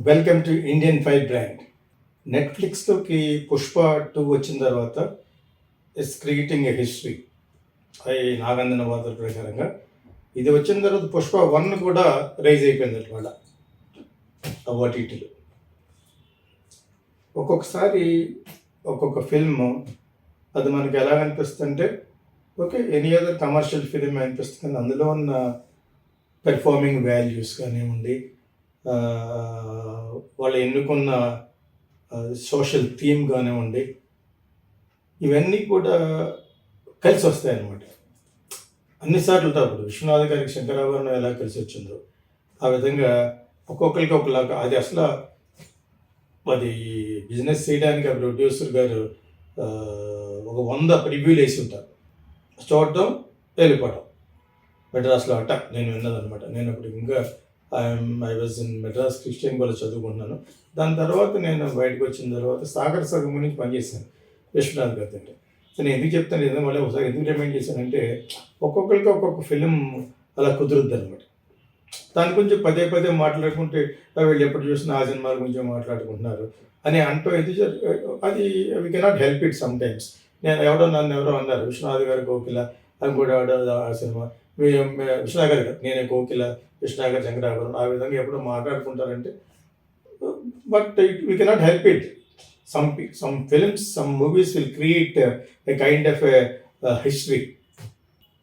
Welcome to Indian fire brand. నెట్ఫ్లిక్స్లోకి పుష్ప 2 వచ్చిన తర్వాత ఇట్స్ క్రియేటింగ్ ఏ హిస్టరీ. అది నాగందన వార్తల ప్రకారంగా ఇది వచ్చిన తర్వాత పుష్ప 1 కూడా రైజ్ అయిపోయింది అనమాట ఓటీటీలో. ఒక్కొక్కసారి ఒక్కొక్క ఫిల్మ్ అది మనకి ఎలా అనిపిస్తుంటే okay any other commercial film అనిపిస్తుంది. అందులో ఉన్న పెర్ఫార్మింగ్ వాల్యూస్ కానివ్వండి, వాళ్ళు ఎన్నుకున్న సోషల్ థీమ్ కానివ్వండి, ఇవన్నీ కూడా కలిసి వస్తాయి అన్నమాట. అన్నిసార్లు అప్పుడు విశ్వనాథ్ గారికి శంకరాభరణం ఎలా కలిసి వచ్చిందో ఆ విధంగా ఒక్కొక్కరికి ఒకలాగా అది అసలు అది బిజినెస్ చేయడానికి ఆ ప్రొడ్యూసర్ గారు ఒక 100 ప్రివ్యూలు వేసి ఉంటారు. చూడటం వెళ్ళిపోవడం. మెడ్రాస్లో అట నేను విన్నదనమాట. నేను అప్పుడు ఇంకా I was in Madras Christian college చదువుకుంటున్నాను. దాని తర్వాత నేను బయటకు వచ్చిన తర్వాత సాగర్ సంఘం నుంచి పనిచేశాను విశ్వనాథ్ గారి దగ్గర. సో నేను ఎందుకు చెప్తాను ఏదో మళ్ళీ ఒకసారి ఎందుకు రిమైండ్ చేశానంటే ఒక్కొక్కరికి ఒక్కొక్క ఫిలిం అలా కుదురుద్ది అనమాట. దాని గురించి పదే పదే మాట్లాడుకుంటే వీళ్ళు ఎప్పుడు చూసినా ఆ సినిమాల గురించి మాట్లాడుకుంటున్నారు అని అంటూ అది we cannot help it some times. నన్ను ఎవరో అన్నారు విశ్వనాథ్ గారి కోకిల అని కూడా ఆ సినిమా విశ్వనాథ్ గారి నేనే కోకిల, విశ్వనాథ్ గారి శంకరాభరణం ఆ విధంగా ఎప్పుడో మాట్లాడుకుంటారంటే but we cannot help it. some films, some movies will create a kind of a history.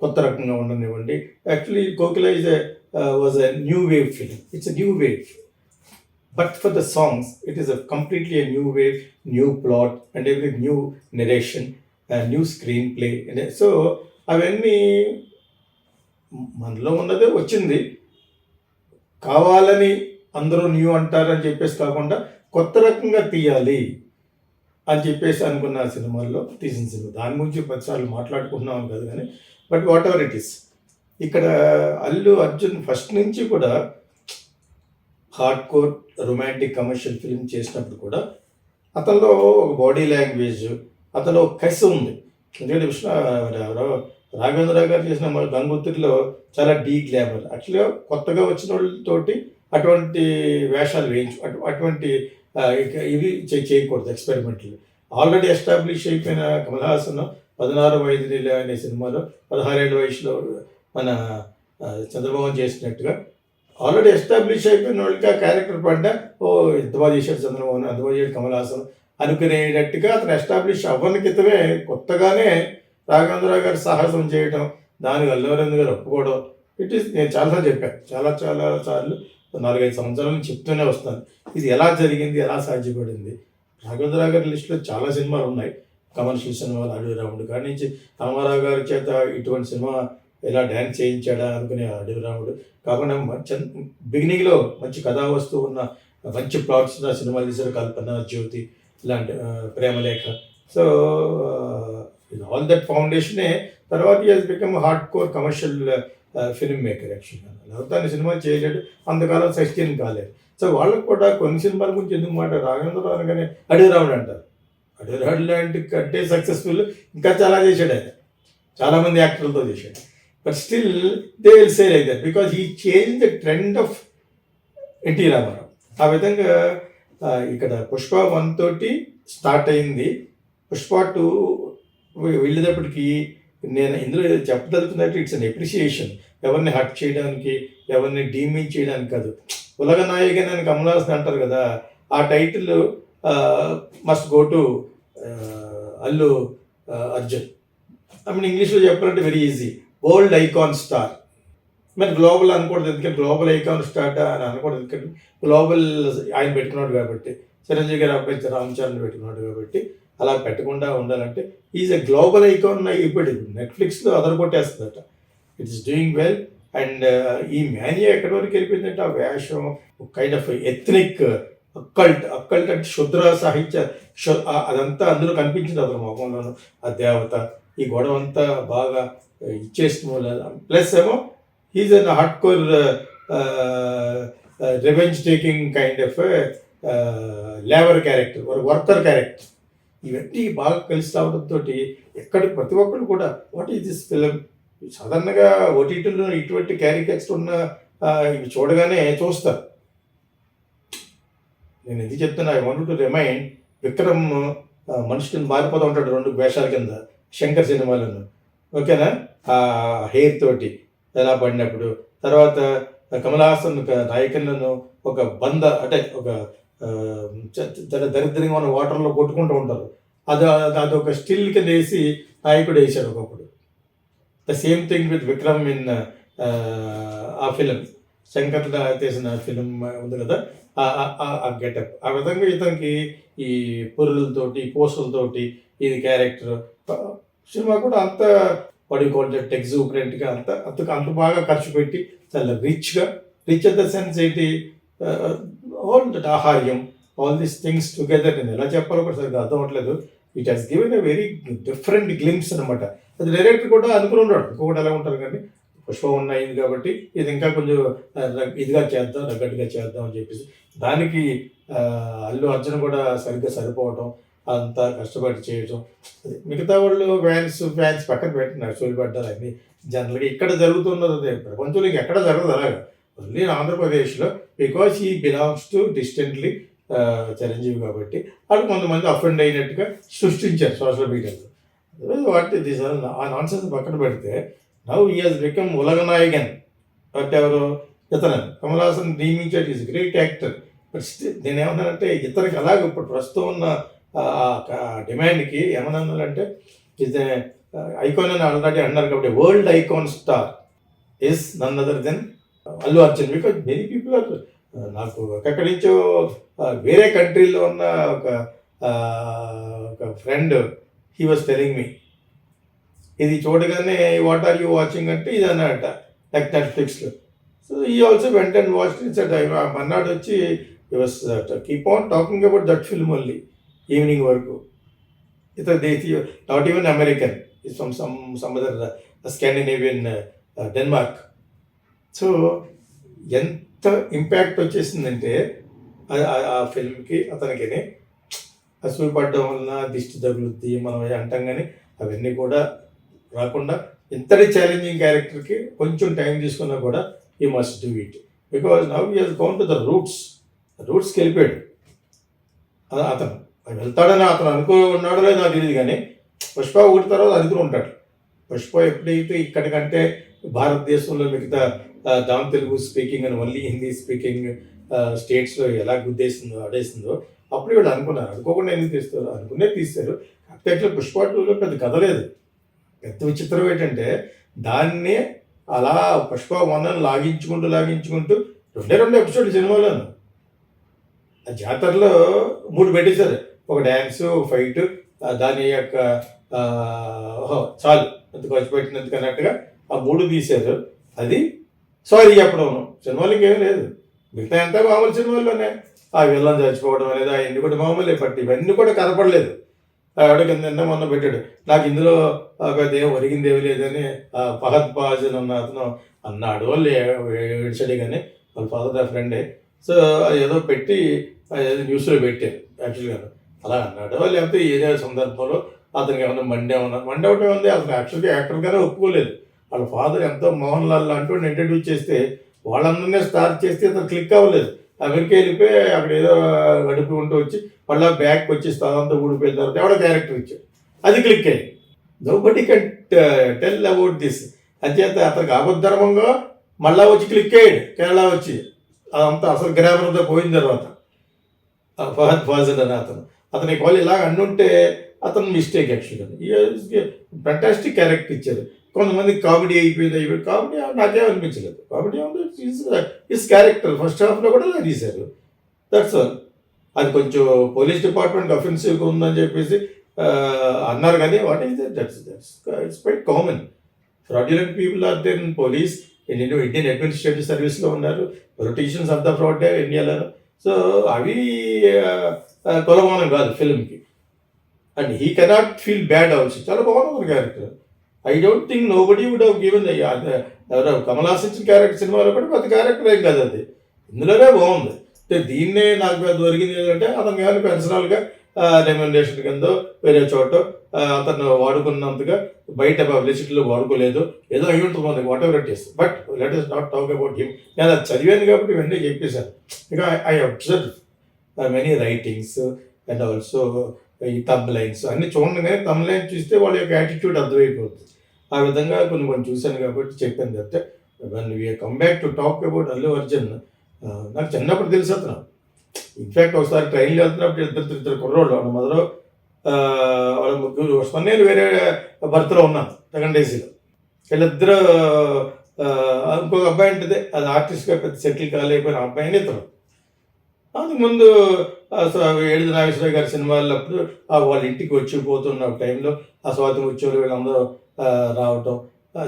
కొత్త రకంగా ఉండనివ్వండి. Actually Kokila was a new wave film. It's a new wave. But for the songs, it is a completely a new wave, new plot, and every new narration, new screenplay. And so అవన్నీ మనలో ఉన్నదే వచ్చింది. కావాలని అందరూ new అంటారని చెప్పేసి కాకుండా కొత్త రకంగా తీయాలి అని చెప్పేసి అనుకున్న సినిమాల్లో తీసిన సినిమా. దాని గురించి 10 సార్లు మాట్లాడుకుంటున్నాం కాదు కానీ but whatever it is. ఇక్కడ అల్లు అర్జున్ ఫస్ట్ నుంచి కూడా hard core romantic commercial film చేసినప్పుడు కూడా అతనిలో ఒక బాడీ లాంగ్వేజ్, అతనిలో ఒక కసి ఉంది. ఎందుకంటే రాఘవేంద్ర గారు చేసిన గంగోత్రిలో చాలా డీ గ్లామర్. యాక్చువల్గా కొత్తగా వచ్చిన వాళ్ళతోటి అటువంటి వేషాలు అటువంటి ఇవి చేయకూడదు ఎక్స్పెరిమెంట్లు. ఆల్రెడీ ఎస్టాబ్లిష్ అయిపోయిన కమల్ హాసన్ 16 వైద్యులు అనే సినిమాలో 16 ఏళ్ళ వయసులో మన చంద్రబాబు చేసినట్టుగా ఆల్రెడీ ఎస్టాబ్లిష్ అయిపోయిన వాళ్ళకి ఆ క్యారెక్టర్ పడ్డా ఎంత బాగా చేశాడు చంద్రబాబు, అంత బాగా చేశాడు కమల్ హాసన్ అనుకునేటట్టుగా అతను ఎస్టాబ్లిష్ అవ్వని క్రితమే కొత్తగానే రాఘవేంద్ర గారు సాహసం చేయడం, దానికి అల్లు అరవింద్ గారు ఒప్పుకోవడం. నేను చాలాసార్లు చెప్పాను, చాలా సార్లు 4-5 సంవత్సరాల నుంచి చెప్తూనే వస్తాను ఇది ఎలా జరిగింది, ఎలా సాధ్యపడింది. రాఘవేంద్ర గారి లిస్టులో చాలా సినిమాలు ఉన్నాయి, కమర్షియల్ సినిమాలు. అడవి రాముడు కాడి నుంచి రామారావు గారి చేత ఇటువంటి సినిమా ఎలా డ్యాన్స్ చేయించాడా అనుకునే అడవి రాముడు కాకుండా బిగినింగ్లో మంచి కథా వస్తువు ఉన్న మంచి ప్లాట్స్ ఉన్న సినిమాలు తీశారు. కల్పన, జ్యోతి ఇలాంటి ప్రేమలేఖ. సో ఆల్ దట్ ఫౌండేషనే తర్వాత is become hard core commercial film maker. యాక్చువల్గా లేకపోతే సినిమాలు చేయలేడు, అంతకాలం సస్టైన్ కాలేదు. సో వాళ్ళకు కూడా కొన్ని సినిమాల గురించి ఎందుకు మాట రాఘవేంద్ర అనగానే అడవి రాముడు అంటారు. అడవి రాముడు లాంటి కంటే సక్సెస్ఫుల్ ఇంకా చాలా చేశాడు ఆయన, చాలామంది యాక్టర్లతో చేశాడు. But still they will say like that because he change the trend of NT Rama Rao. ఆ విధంగా ఇక్కడ పుష్ప 1 తోటి స్టార్ట్ అయింది. పుష్ప 2 వెళ్ళేటప్పటికి నేను ఇందులో చెప్పదలుచుకున్నట్టు ఇట్స్ అన్ ఎప్రిసియేషన్. ఎవరిని హర్ట్ చేయడానికి, ఎవరిని డీమీన్ చేయడానికి కాదు. ఉలగ నాయకన్ అని కమల్ హాసన్ అంటారు కదా, ఆ title must go to Allu Arjun. I mean ఇంగ్లీష్లో చెప్పాలంటే very easy, world icon star. మరి గ్లోబల్ అనకూడదు, ఎందుకంటే గ్లోబల్ ఐకాన్ స్టార్ అని అనకూడదు, ఎందుకంటే గ్లోబల్ ఆయన పెట్టుకున్నాడు కాబట్టి, చిరంజీవి గారు అబ్బాయి రామ్ చరణ్ పెట్టుకున్నాడు కాబట్టి అలా పెట్టకుండా ఉండాలంటే ఈజ్ ఎ గ్లోబల్ ఐకాన్ అయిపోయాడు. నెట్ఫ్లిక్స్లో అదరగొట్టేస్తుందట. It is doing well. And ఈ మేనియా ఎక్కడి వరకు వెళ్ళిపోయిందంటే ఆ వేషం కైండ్ ఆఫ్ ఎథ్నిక్ అక్కల్ట్ అంటే శుద్ర సాహిత్య అదంతా అందులో కనిపించింది అతను మొహంలోను. ఆ దేవత ఈ గొడవ అంతా బాగా ఇచ్చేసిన ప్లస్ ఏమో is an hard core revenge taking kind of labour character, worker character. ఇవన్నీ బాగా కలిసి రావడంతో ఎక్కడికి ప్రతి ఒక్కరు కూడా వాట్ ఈజ్ దిస్ ఫిలిం. సాధారణంగా ఓటీటీలో ఇటువంటి క్యారికేచర్ ఉన్న ఇవి చూడగానే చూస్తారు. నేను ఎందుకు చెప్తున్నా, I want to remind Vikram మనిషి కింద మారిపోతూ ఉంటాడు 2 వేషాల కింద శంకర్ సినిమాలను. ఓకేనా? ఆ హెయిర్ తోటి ఎలా పడినప్పుడు, తర్వాత కమల్ హాసన్ నాయకులను ఒక అంటే ఒక చాలా దరిద్రంగా ఉన్న వాటర్లో కొట్టుకుంటూ ఉంటారు. అదొక స్టిల్ కింద వేసి నాయకుడు వేసాడు ఒకప్పుడు. The same thing with Vikram in ఆ ఫిలిం, శంకర్ తీసిన ఫిలిం ఉంది కదా, ఆ గెటప్. ఆ విధంగా ఇతనికి ఈ పురులతోటి పోస్టులతోటి ఇది క్యారెక్టర్ సినిమా కూడా అంత పడికోల్డ్ ఎగ్జూపరెంట్గా అంత బాగా ఖర్చు పెట్టి చాలా రిచ్ అట్ ద సెన్స్ ఏంటి, ఆల్ దట్ ఆహార్యం, ఆల్ దీస్ థింగ్స్ టుగెదర్. నేను ఎలా చెప్పాలో కూడా సరిగ్గా అర్థం అవ్వట్లేదు. It has given a very different glimpse అనమాట. అది డైరెక్టర్ కూడా అనుకుని ఉన్నాడు, ఇంకొకటి ఎలా ఉంటారు కానీ పుష్ప అయింది కాబట్టి ఇది ఇంకా కొంచెం ఇదిగా చేద్దాం, రగ్గట్టుగా చేద్దాం అని చెప్పేసి దానికి అల్లు అర్జున్ కూడా సరిగ్గా సరిపోవటం, అంతా కష్టపడి చేయటం. మిగతా వాళ్ళు ఫ్యాన్స్ పక్కన పెట్టినారు, చూలిపడ్డారు అన్ని. జనరల్గా ఇక్కడ జరుగుతున్నది ప్రపంచంలో ఎక్కడ జరగదు అలాగా, ఓన్లీ ఆంధ్రప్రదేశ్లో. బికాస్ ఈ బిలాంగ్స్ టు డిస్టెంట్లీ చిరంజీవి కాబట్టి వాళ్ళు కొంతమంది అఫెండ్ అయినట్టుగా సృష్టించారు సోషల్ మీడియాలో. వాటి ఆ నాన్సెన్స్ పక్కన పెడితే now he has become Ulaganayakan. But ఎవరు ఇతను కమల్ హాసన్ నియమించాడు, ఈజ్ గ్రేట్ యాక్టర్. బట్ నేను ఏమన్నానంటే ఇతనికి అలాగే ఇప్పుడు ప్రస్తుతం ఉన్న డిమాండ్కి ఏమన్నానంటే ఈజ్ ఐకాన్ అని ఆల్రెడీ అన్నారు కాబట్టి world icon star is none other than Allu Arjun. Because many people are, నాకు ఎక్కడి నుంచో వేరే కంట్రీలో ఉన్న ఒక friend he was telling me, ఇది చూడగానే వాట్ ఆర్ యూ వాచింగ్ అంటే ఇది అన్నట, లైక్ నెట్ఫ్లిక్స్లో. సో ఈ also went and watch it's మన్నాడు వచ్చి ఈ was keep on talking about that film only evening వరకు. Not even American, is from some other Scandinavian, Denmark. So ఎంత ఇంపాక్ట్ వచ్చేసిందంటే ఆ ఫిల్మ్కి అతనికి అసూయ పడడం వలన దిష్టి తగులుద్ది మనం అంటాం, కానీ అవన్నీ కూడా రాకుండా ఇంతటి ఛాలెంజింగ్ క్యారెక్టర్కి కొంచెం టైం తీసుకున్నా కూడా ఈ must do it. Because now he has gone to the రూట్స్కి వెళ్ళిపోయాడు అతను. వెళ్తాడని అతను అనుకున్నాడో లేదో నాకు తెలియదు, కానీ పుష్ప ఒకటి తర్వాత అనుకుని ఉంటాడు. పుష్ప ఎప్పుడైతే ఇక్కడికంటే భారతదేశంలో మిగతా దాని తెలుగు స్పీకింగ్ అని ఓన్లీ హిందీ స్పీకింగ్ స్టేట్స్లో ఎలా గుద్దేసిందో ఆడేసిందో అప్పుడు వీళ్ళు అనుకున్నారు. అనుకోకుండా ఎందుకు తీస్తారు, అనుకునే తీస్తారు. కాకపోతే యాక్చువల్ పుష్ప 2లో పెద్ద కథ లేదు. పెద్ద విచిత్రం ఏంటంటే దాన్ని అలా పుష్ప 1 లాగించుకుంటూ 2 ఎపిసోడ్లు సినిమాలోను. ఆ జాతరలో 3 పెట్టేశారు, ఒక డ్యాన్సు, ఫైట్, దాని యొక్క చాలు ఎంత ఖర్చు పెట్టినందుకు అన్నట్టుగా ఆ 3 తీశారు. అది సారీ చెప్పడం, సినిమాలు ఇంకేం లేదు. మిగతా ఎంత మామూలు సినిమాల్లోనే ఆ విలన్ చచ్చిపోవడం అనేది అవన్నీ కూడా మామూలే. బట్ ఇవన్నీ కూడా కనపడలేదు. ఎవడికి నిన్న మొన్న పెట్టాడు, నాకు ఇందులో ఏం ఒరిగింది ఏమి లేదని ఫహద్ ఫాజిల్ అన్న అతను అన్నాడు. వాళ్ళు ఏడ్చాడు, కానీ వాళ్ళ ఫాదర్ ఫ్రెండే. సో ఏదో పెట్టి ఏదో న్యూస్లో పెట్టారు యాక్చువల్గా అలా అన్నాడు. లేకపోతే ఏదో సందర్భంలో అతనికి ఏమన్నా మండే ఒకటి ఉంది. అతను యాక్చువల్గా యాక్టర్గానే ఒప్పుకోలేదు. వాళ్ళ ఫాదర్ ఎంతో మోహన్ లాల్ అంటూ ఇంట్రడ్యూస్ చేస్తే వాళ్ళందరినీ స్టార్ట్ చేస్తే అతను క్లిక్ అవ్వలేదు. అమెరికా వెళ్ళిపోయి అక్కడ ఏదో గడుపు ఉంటూ వచ్చి మళ్ళీ బ్యాక్ వచ్చి స్థానంతో ఊడిపోయిన తర్వాత ఎవడో క్యారెక్టర్ ఇచ్చాడు, అది క్లిక్ అయ్యింది. Nobody can tell about this. అంచేత అతనికి ఆపద్ధర్మంగా మళ్ళా వచ్చి క్లిక్ అయ్యాడు కేరళ వచ్చి. అదంతా అసలు గ్రామర్తో పోయిన తర్వాత ఫహద్ ఫాజిల్ అని అతనికి వాళ్ళు ఇలా అన్నుంటే అతను మిస్టేక్ యాక్చువల్గా. ఫెంటాస్టిక్ క్యారెక్టర్ ఇచ్చారు. కొంతమంది కామెడీ అయిపోయింది. కామెడీ నాకేం అనిపించలేదు. కామెడీ ఇస్ క్యారెక్టర్ ఫస్ట్ హాఫ్లో కూడా అలా తీశారు. That's all. అది కొంచెం పోలీస్ డిపార్ట్మెంట్ అఫెన్సివ్గా ఉందని చెప్పేసి అన్నారు, కానీ what is that's it's quite common. Fraudulent people are there in police, Indian administrative సర్వీస్లో ఉన్నారు. పొలిటీషియన్స్ ఆఫ్ ద ఫ్రాడ్ ఇండియాలో. సో అవి కొలమానం కాదు ఫిల్మ్కి. And he cannot feel bad also. చాలా బాగుంది character. I don't think nobody would have given. ఎవరో కమల్ హాసన్ క్యారెక్టర్ సినిమాలో కూడా పెద్ద క్యారెక్టర్ ఏం కాదు, అది ఇందులోనే బాగుంది. అంటే దీన్నే నాకు దొరికింది ఏంటంటే అతను కానీ పర్సనల్గా రెమ్యునరేషన్ కింద వేరే చోట అతను వాడుకున్నంతగా బయట పబ్లిసిటీలో వాడుకోలేదు, ఏదో అయి ఉంటుంది మనకి, what ever it is. But let us not talk about him. నేను అది చదివాను కాబట్టి ఇవన్నీ చెప్పేశాను. ఇక I observe many writings and also ఈ తమ్ లైన్స్ అన్ని చూడగానే తమ్ లైన్ చూస్తే వాళ్ళ యొక్క యాటిట్యూడ్ అర్థమైపోతుంది. ఆ విధంగా కొన్ని కొన్ని చూశాను కాబట్టి చెప్పాను తప్పితే one we come back to talk about Allu Arjun. నాకు చిన్నప్పుడు తెలుసు అతను. ఇన్ఫ్యాక్ట్ ఒకసారి ట్రైన్లో వెళ్తున్నప్పుడు ఇద్దరు కుర్రోళ్ళు వాళ్ళ మొదలు వాళ్ళ ముగ్గురు నేను వేరే బర్త్లో ఉన్నాను సెకండ్ ఏసీలో. వీళ్ళిద్దరూ ఇంకొక అబ్బాయి ఉంటుంది, అది ఆర్టిస్ట్గా పెద్ద సెటిల్ కాలేకపోయిన అబ్బాయిని ఇతను. అంతకుముందు ఏడుది నాగేశ్వరరావు గారి సినిమాలప్పుడు వాళ్ళ ఇంటికి వచ్చి పోతున్న టైంలో ఆ స్వాతి ముత్యాలు వీళ్ళందరూ రావటం.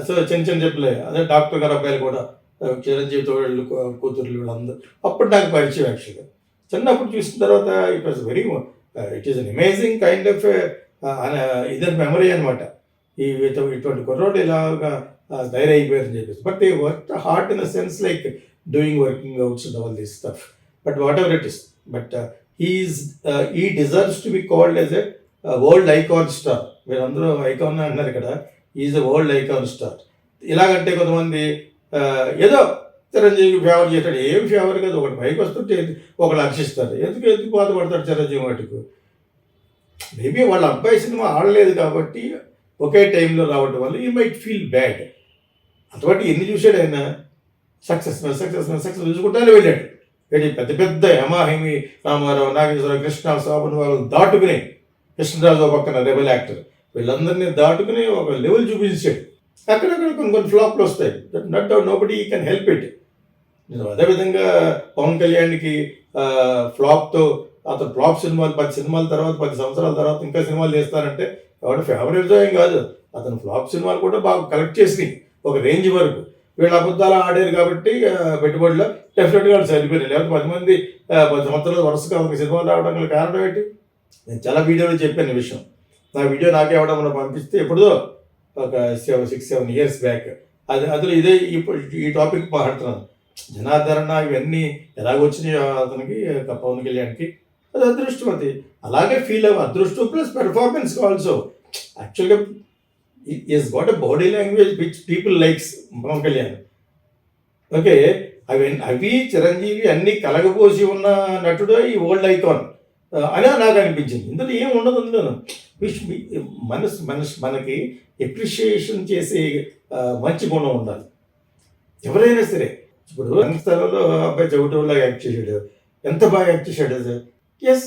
సో చిన్న చిన్న చెప్పలే అదే డాక్టర్ గారు అబ్బాయిలు కూడా చిరంజీవితో వీళ్ళు కూతుర్లు వీళ్ళందరూ అప్పుడు నాకు పరిచయం యాక్చువల్గా. చిన్నప్పుడు చూసిన తర్వాత it was very it is an amazing kind of ఇదే మెమరీ అనమాట. ఇటువంటి కుర్రోడు ఇలాగా తయారైపోయారని చెప్పేసి. But they work hard in a sense like doing working outs and all this stuff. But whatever it is, but he deserves to be called as a world icon star. వీళ్ళందరూ icon అంటున్నారు ఇక్కడ, is a world icon star. ఇలాగంటే కొంతమంది ఏదో Chiranjeevi favour చేస్తాడు, ఏం favour కదా, ఒకటి పైకి వస్తుంటే ఒకళ్ళు హర్షిస్తారు. ఎందుకు బాధపడతాడు చిరంజీవి వాటికి? మేబీ వాళ్ళ అబ్బాయి సినిమా ఆడలేదు కాబట్టి ఒకే టైంలో రావడం వల్ల ఈ మైట్ ఫీల్ బ్యాడ్. అటువంటి ఎన్ని చూశాడు ఆయన, సక్సెస్ చూసుకుంటానే వెళ్ళాడు. పెద్ద పెద్ద హేమాహేమి రామారావు, నాగేశ్వరరావు, కృష్ణ, శోభన్ వాళ్ళు దాటుకుని, కృష్ణరాజు పక్కన రెబల్ యాక్టర్, వీళ్ళందరినీ దాటుకుని ఒక లెవెల్ చూపించాడు. అక్కడక్కడ కొన్ని ఫ్లాప్లు వస్తాయి, but nobody can help it. అదేవిధంగా పవన్ కళ్యాణ్కి ఫ్లాప్తో అతను ఫ్లాప్ సినిమాలు 10 సినిమాల తర్వాత 10 సంవత్సరాల తర్వాత ఇంకా సినిమాలు చేస్తారంటే ఎవరి ఫేవరెట్ ఏం కాదు. అతను ఫ్లాప్ సినిమాలు కూడా బాగా కలెక్ట్ చేసినాయి ఒక రేంజ్ వరకు. వీళ్ళు అబద్ధాలు ఆడారు కాబట్టి పెట్టుబడిలో డెఫినెట్గా వాళ్ళు సరిపోయారు. లేకపోతే 10 మంది 10 సంవత్సరాలు వరుసగా ఒక సినిమాలు రావడం గల కారణం ఏంటి? నేను చాలా వీడియోలో చెప్పాను ఈ విషయం. నా వీడియో నాకే ఎవడమన్నా పంపిస్తే ఎప్పుడో ఒక 6-7 ఇయర్స్ బ్యాక్ అందులో ఇదే ఈ టాపిక్ మాట్లాడుతున్నాను. జనాదరణ ఇవన్నీ ఎలాగొచ్చినాయో అతనికి పవన్ కళ్యాణ్కి, అది అదృష్టం. అది అలాగే ఫీల్ అవ్వ, అదృష్టం ప్లస్ పెర్ఫార్మెన్స్ ఆల్సో. యాక్చువల్గా is got a body language which people likes Pawan Kalyan. Okay, అవి చిరంజీవి అన్నీ కలగపోసి ఉన్న నటుడు ఈ ఓల్డ్ ఐకాన్ అని నాకు అనిపించింది. ఇందులో ఏం ఉండదు. అందులో మనకి ఎప్రిషియేషన్ చేసే మంచి గుణం ఉండాలి ఎవరైనా సరే. ఇప్పుడు రంగస్థలంలో అబ్బాయి చౌటోలాగా యాక్ట్ చేశాడు, ఎంత బాగా యాక్ట్ చేశాడు అది. ఎస్,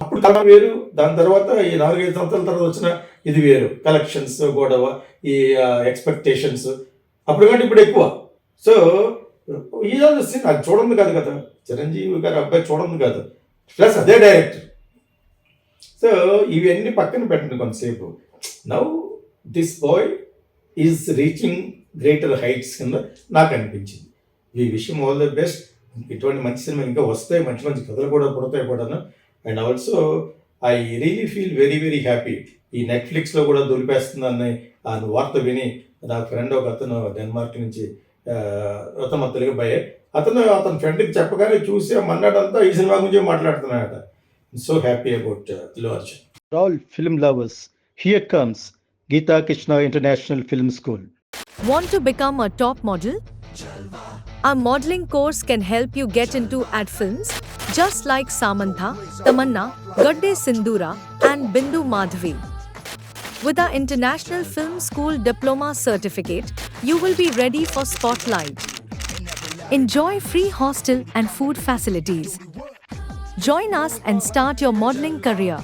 అప్పుడు కళ వేరు. దాని తర్వాత ఈ 4-5 సంవత్సరాల తర్వాత వచ్చిన ఇది వేరు. కలెక్షన్స్ గొడవ, ఈ ఎక్స్పెక్టేషన్స్ అప్పుడు కంటే ఇప్పుడు ఎక్కువ. సో ఈ సీన్ అది చూడండి కాదు కదా, చిరంజీవి గారి అబ్బాయి చూడండి కాదు, ప్లస్ అదే డైరెక్టర్. సో ఇవన్నీ పక్కన పెట్టండి కొంతసేపు. Now this boy is reaching greater heights కింద నాకు అనిపించింది. ఈ విషయం ఆల్ ద బెస్ట్. ఇటువంటి మంచి సినిమా ఇంకా వస్తాయి, మంచి మంచి కథలు కూడా పుడతాయి కూడాను. And also I really feel very very happy. ఈ నెట్ఫ్లిక్స్లో కూడా దొరికేస్తుందని ఆ వార్త విని నా ఫ్రెండ్ ఒక అతను డెన్మార్క్ నుంచి అతను తెలుగు అబ్బాయే, అతను ఫ్రెండ్కి చెప్పగానే చూసి మన్నాడంతా ఈ సినిమా గురించి మాట్లాడుతున్నాడట. So happy about Allu Arjun. All film lovers, here comes Geeta Krishna International Film School. Want to become a top model? Our modeling course can help you get into ad films, just like Samantha, Tamanna, Gadde Sindura, and Bindu Madhavi. With our International Film School Diploma Certificate, you will be ready for Spotlight. Enjoy free hostel and food facilities. Join us and start your modeling career.